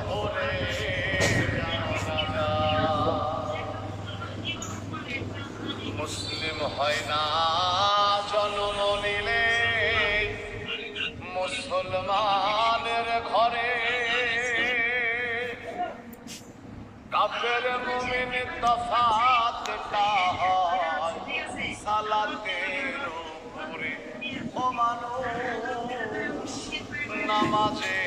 হলে মুসলিম হয় না জন্ম নিলে মুসলমানের ঘরে। কাফের মুমিন তফাতটা হয় সালাতের উপরে। ও মানুষ নামাজে